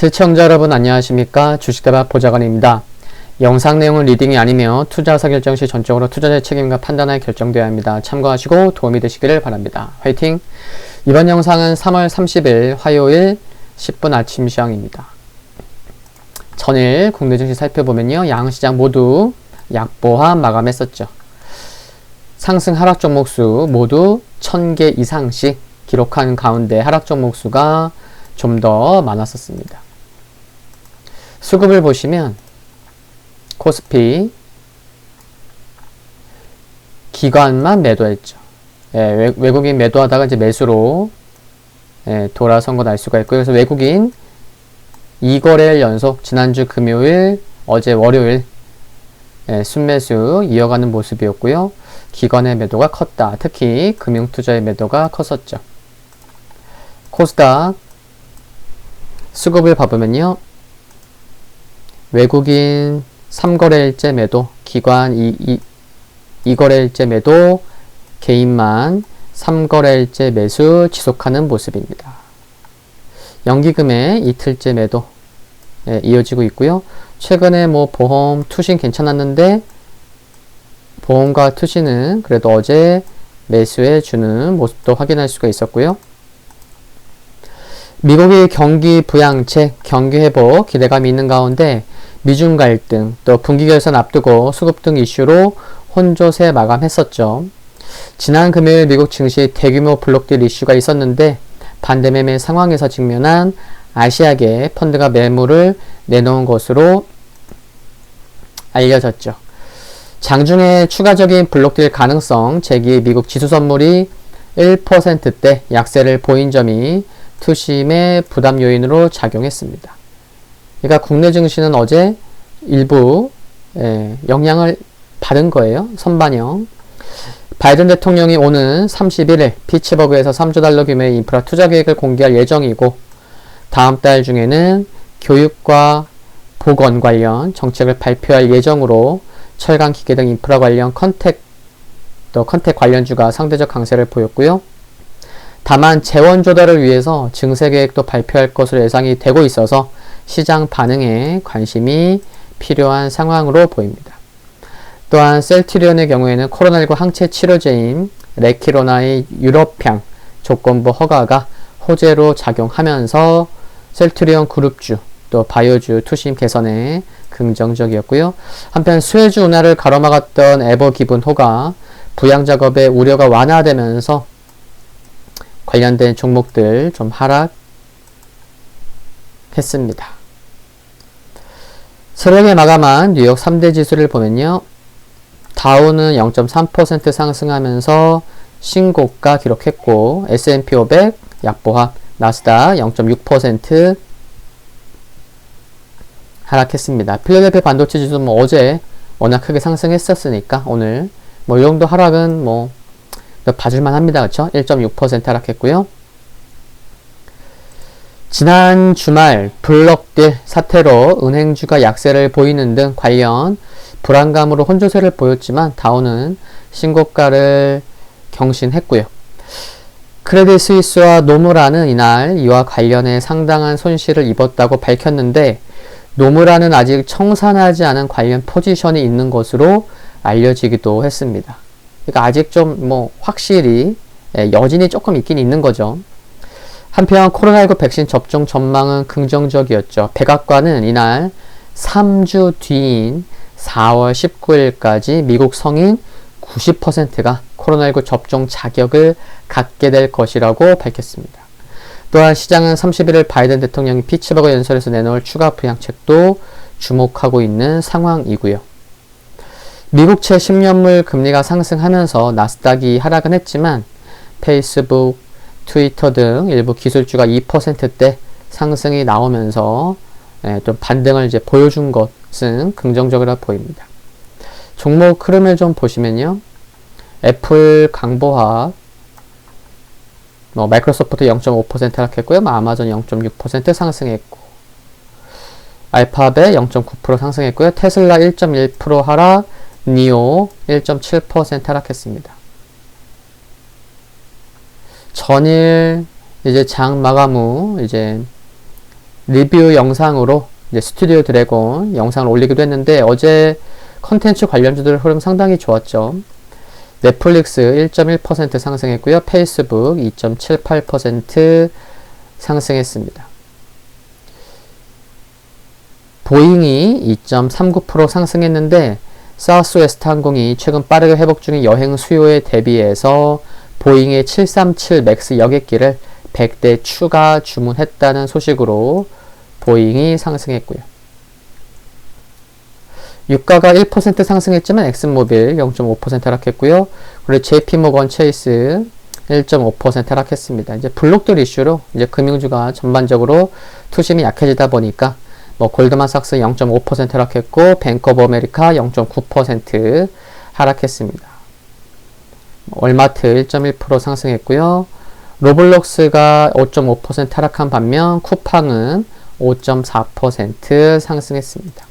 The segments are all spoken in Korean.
시청자 여러분 안녕하십니까? 주식대박 보좌관입니다. 영상 내용은 리딩이 아니며 투자 의사결정 시 전적으로 투자자의 책임과 판단하에 결정되어야 합니다. 참고하시고 도움이 되시기를 바랍니다. 화이팅! 이번 영상은 3월 30일 화요일 10분 아침 시황입니다. 전일 국내 증시 살펴보면요. 양시장 모두 약보합 마감했었죠. 상승 하락 종목 수 모두 1000개 이상씩 기록한 가운데 하락 종목 수가 좀 더 많았었습니다. 수급을 보시면 코스피 기관만 매도했죠. 외국인 매도하다가 이제 매수로 돌아선 걸 알 수가 있고요. 그래서 외국인 2거래일 연속 지난주 금요일, 어제 월요일 순매수 이어가는 모습이었고요. 기관의 매도가 컸다. 특히 금융투자의 매도가 컸었죠. 코스닥 수급을 봐보면요. 외국인 3거래일째 매도, 기관 2거래일째 매도, 개인만 3거래일째 매수 지속하는 모습입니다. 연기금의 이틀째 매도 이어지고 있고요. 최근에 보험, 투신 괜찮았는데 보험과 투신은 그래도 어제 매수해 주는 모습도 확인할 수가 있었고요. 미국의 경기 부양책, 경기 회복 기대감이 있는 가운데 미중 갈등, 또 분기 결산 앞두고 수급 등 이슈로 혼조세 마감했었죠. 지난 금요일 미국 증시 대규모 블록딜 이슈가 있었는데 반대 매매 상황에서 직면한 아시아계 펀드가 매물을 내놓은 것으로 알려졌죠. 장중에 추가적인 블록딜 가능성 제기 미국 지수 선물이 1%대 약세를 보인 점이 투심의 부담 요인으로 작용했습니다. 그러니까 국내 증시는 어제 일부 영향을 받은 거예요. 선반영. 바이든 대통령이 오는 31일 피츠버그에서 3조 달러 규모의 인프라 투자 계획을 공개할 예정이고 다음 달 중에는 교육과 보건 관련 정책을 발표할 예정으로 철강 기계 등 인프라 관련 컨택 관련주가 상대적 강세를 보였고요. 다만 재원 조달을 위해서 증세 계획도 발표할 것으로 예상이 되고 있어서 시장 반응에 관심이 필요한 상황으로 보입니다. 또한 셀트리온의 경우에는 코로나19 항체 치료제인 레키로나의 유럽향 조건부 허가가 호재로 작용하면서 셀트리온 그룹주 또 바이오주 투심 개선에 긍정적이었고요. 한편 수혜주 운하를 가로막았던 에버기분호가 부양 작업에 우려가 완화되면서 관련된 종목들 좀 하락했습니다. 새벽에 마감한 뉴욕 3대 지수를 보면요. 다우는 0.3% 상승하면서 신고가 기록했고 S&P 500 약보합, 나스닥 0.6% 하락했습니다. 필라델피아 반도체 지수는 어제 워낙 크게 상승했었으니까 오늘 이 정도 하락은 봐줄만 합니다. 그쵸? 1.6% 하락했고요. 지난 주말 블록딜 사태로 은행주가 약세를 보이는 등 관련 불안감으로 혼조세를 보였지만 다우는 신고가를 경신했고요. 크레딧 스위스와 노무라는 이날 이와 관련해 상당한 손실을 입었다고 밝혔는데 노무라는 아직 청산하지 않은 관련 포지션이 있는 것으로 알려지기도 했습니다. 그러니까 아직 좀 확실히 여진이 조금 있긴 있는 거죠. 한편 코로나19 백신 접종 전망은 긍정적이었죠. 백악관은 이날 3주 뒤인 4월 19일까지 미국 성인 90%가 코로나19 접종 자격을 갖게 될 것이라고 밝혔습니다. 또한 시장은 31일 바이든 대통령이 피츠버그 연설에서 내놓을 추가 부양책도 주목하고 있는 상황이고요. 미국채 10년물 금리가 상승하면서 나스닥이 하락은 했지만 페이스북, 트위터 등 일부 기술주가 2%대 상승이 나오면서 좀 반등을 보여준 것은 긍정적이라 보입니다. 종목 흐름을 좀 보시면요. 애플 강보합, 마이크로소프트 0.5% 하락했고요. 아마존 0.6% 상승했고 알파벳 0.9% 상승했고요. 테슬라 1.1% 하락, 니오 1.7% 하락했습니다. 전일 이제 장 마감 후 이제 리뷰 영상으로 이제 스튜디오 드래곤 영상을 올리기도 했는데 어제 컨텐츠 관련주들 흐름 상당히 좋았죠. 넷플릭스 1.1% 상승했고요. 페이스북 2.78% 상승했습니다. 보잉이 2.39% 상승했는데 사우스웨스트 항공이 최근 빠르게 회복 중인 여행 수요에 대비해서 보잉의 737 맥스 여객기를 100대 추가 주문했다는 소식으로 보잉이 상승했고요. 유가가 1% 상승했지만 엑슨모빌 0.5% 하락했고요. 그리고 JP모건 체이스 1.5% 하락했습니다. 이제 블록들 이슈로 이제 금융주가 전반적으로 투심이 약해지다 보니까 뭐 골드만삭스 0.5% 하락했고 뱅크 오브 아메리카 0.9% 하락했습니다. 월마트 1.1% 상승했고요. 로블록스가 5.5% 하락한 반면 쿠팡은 5.4% 상승했습니다.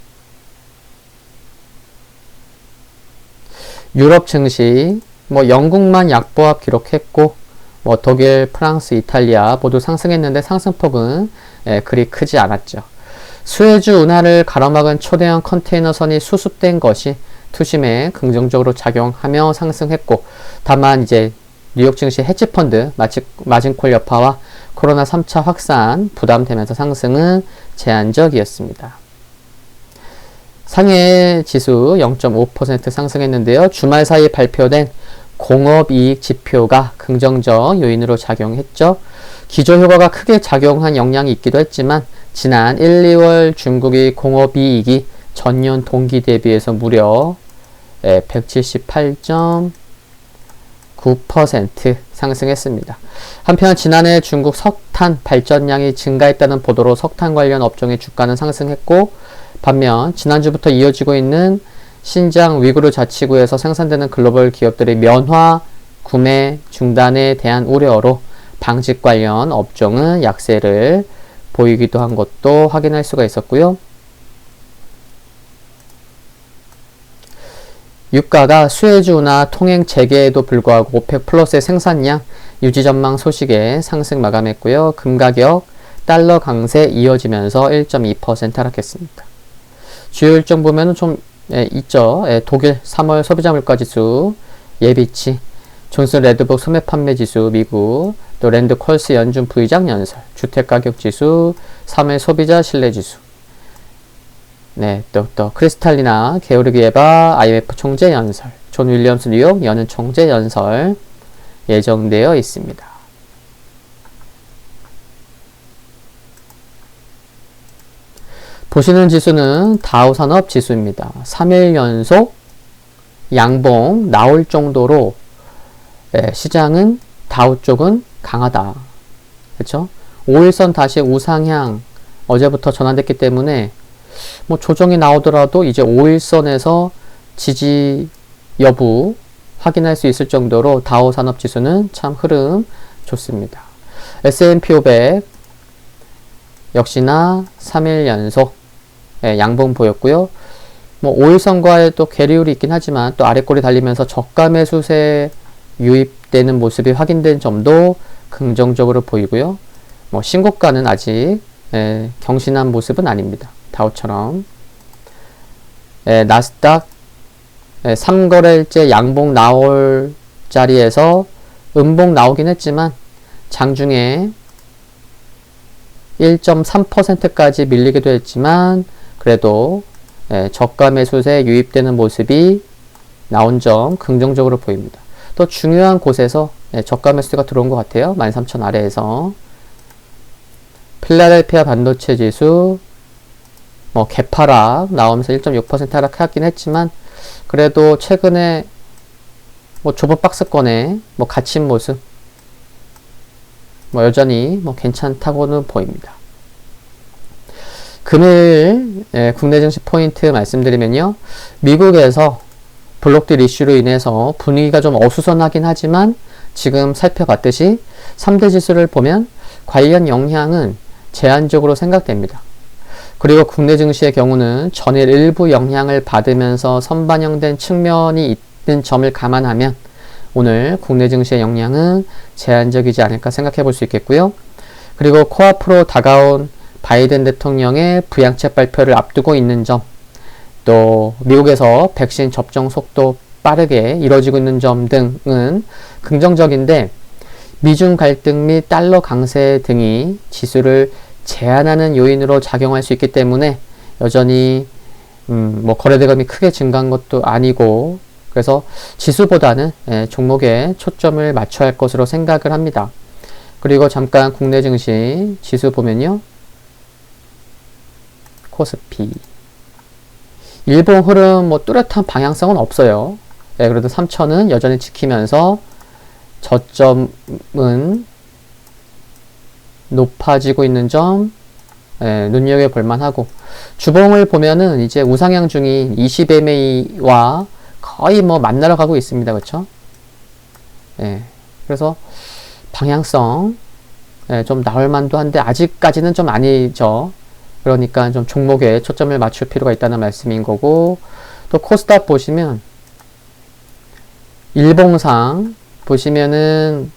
유럽 증시 뭐 영국만 약보합 기록했고 뭐 독일, 프랑스, 이탈리아 모두 상승했는데 상승폭은 그리 크지 않았죠. 수에즈 운하를 가로막은 초대형 컨테이너선이 수습된 것이 투심에 긍정적으로 작용하며 상승했고 다만 이제 뉴욕 증시 헤지펀드 마진콜 여파와 코로나 3차 확산 부담되면서 상승은 제한적이었습니다. 상해 지수 0.5% 상승했는데요. 주말 사이 발표된 공업이익 지표가 긍정적 요인으로 작용했죠. 기저효과가 크게 작용한 영향이 있기도 했지만 지난 1, 2월 중국의 공업이익이 전년 동기 대비해서 무려 178.9% 상승했습니다. 한편 지난해 중국 석탄 발전량이 증가했다는 보도로 석탄 관련 업종의 주가는 상승했고 반면 지난주부터 이어지고 있는 신장 위구르 자치구에서 생산되는 글로벌 기업들의 면화 구매 중단에 대한 우려로 방직 관련 업종은 약세를 보이기도 한 것도 확인할 수가 있었고요. 유가가 수에즈 운하 통행 재개에도 불구하고 오펙 플러스의 생산량 유지 전망 소식에 상승 마감했고요. 금 가격 달러 강세 이어지면서 1.2% 하락했습니다. 주요 일정 보면은 좀 있죠. 독일 3월 소비자 물가 지수 예비치, 존슨 레드북 소매 판매 지수 미국, 또 랜드 콜스 연준 부의장 연설, 주택 가격 지수, 3월 소비자 신뢰 지수. 또 크리스탈리나 게오르기에바 IMF 총재 연설, 존 윌리엄스 뉴욕 연은 총재 연설 예정되어 있습니다. 보시는 지수는 다우 산업 지수입니다. 3일 연속 양봉 나올 정도로 시장은 다우 쪽은 강하다. 그렇죠? 5일선 다시 우상향 어제부터 전환됐기 때문에 뭐 조정이 나오더라도 이제 5일선에서 지지 여부 확인할 수 있을 정도로 다우 산업 지수는 참 흐름 좋습니다. S&P 500 역시나 3일 연속 양봉 보였고요. 뭐 5일선과의 또 괴리율이 있긴 하지만 또 아래꼬리 달리면서 저가 매수세 유입되는 모습이 확인된 점도 긍정적으로 보이고요. 뭐 신고가는 아직 경신한 모습은 아닙니다. 다우처럼. 나스닥 3거래일째 양봉 나올 자리에서 음봉 나오긴 했지만 장중에 1.3%까지 밀리기도 했지만 그래도 저가 매수세 유입되는 모습이 나온 점 긍정적으로 보입니다. 또 중요한 곳에서 저가 매수세가 들어온 것 같아요. 13,000 아래에서. 필라델피아 반도체 지수 뭐 개파락 나오면서 1.6% 하락하긴 했지만 그래도 최근에 뭐 좁은 박스권에 뭐 갇힌 모습 뭐 여전히 뭐 괜찮다고는 보입니다. 금일 국내 증시 포인트 말씀드리면요. 미국에서 블록딜 이슈로 인해서 분위기가 좀 어수선하긴 하지만 지금 살펴봤듯이 3대 지수를 보면 관련 영향은 제한적으로 생각됩니다. 그리고 국내 증시의 경우는 전일 일부 영향을 받으면서 선반영된 측면이 있는 점을 감안하면 오늘 국내 증시의 영향은 제한적이지 않을까 생각해 볼 수 있겠고요. 그리고 코앞으로 다가온 바이든 대통령의 부양책 발표를 앞두고 있는 점, 또 미국에서 백신 접종 속도 빠르게 이뤄지고 있는 점 등은 긍정적인데 미중 갈등 및 달러 강세 등이 지수를 제한하는 요인으로 작용할 수 있기 때문에 여전히 거래대금이 크게 증가한 것도 아니고 그래서 지수보다는 종목에 초점을 맞춰야 할 것으로 생각을 합니다. 그리고 잠깐 국내 증시 지수 보면요. 코스피 일본 흐름 뚜렷한 방향성은 없어요. 그래도 3,000은 여전히 지키면서 저점은 높아지고 있는 점 눈여겨볼 만하고 주봉을 보면은 이제 우상향 중인 20MA와 거의 만나러 가고 있습니다. 그렇죠? 그래서 방향성 좀 나올 만도 한데 아직까지는 좀 아니죠. 그러니까 좀 종목에 초점을 맞출 필요가 있다는 말씀인 거고 또 코스닥 보시면 일봉상 보시면은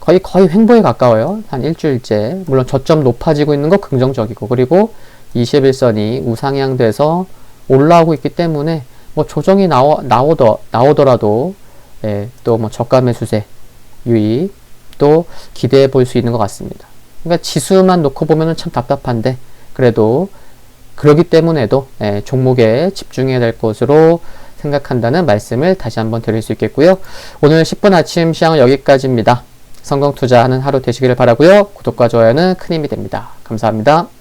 거의 횡보에 가까워요. 한 일주일째. 물론 저점 높아지고 있는 거 긍정적이고 그리고 21선이 우상향돼서 올라오고 있기 때문에 조정이 나오더라도 또 저가 매수세 유입 또 기대해 볼 수 있는 것 같습니다. 그러니까 지수만 놓고 보면은 참 답답한데 그래도 그러기 때문에도 종목에 집중해야 될 것으로 생각한다는 말씀을 다시 한번 드릴 수 있겠고요. 오늘 10분 아침 시황은 여기까지입니다. 성공 투자하는 하루 되시기를 바라고요. 구독과 좋아요는 큰 힘이 됩니다. 감사합니다.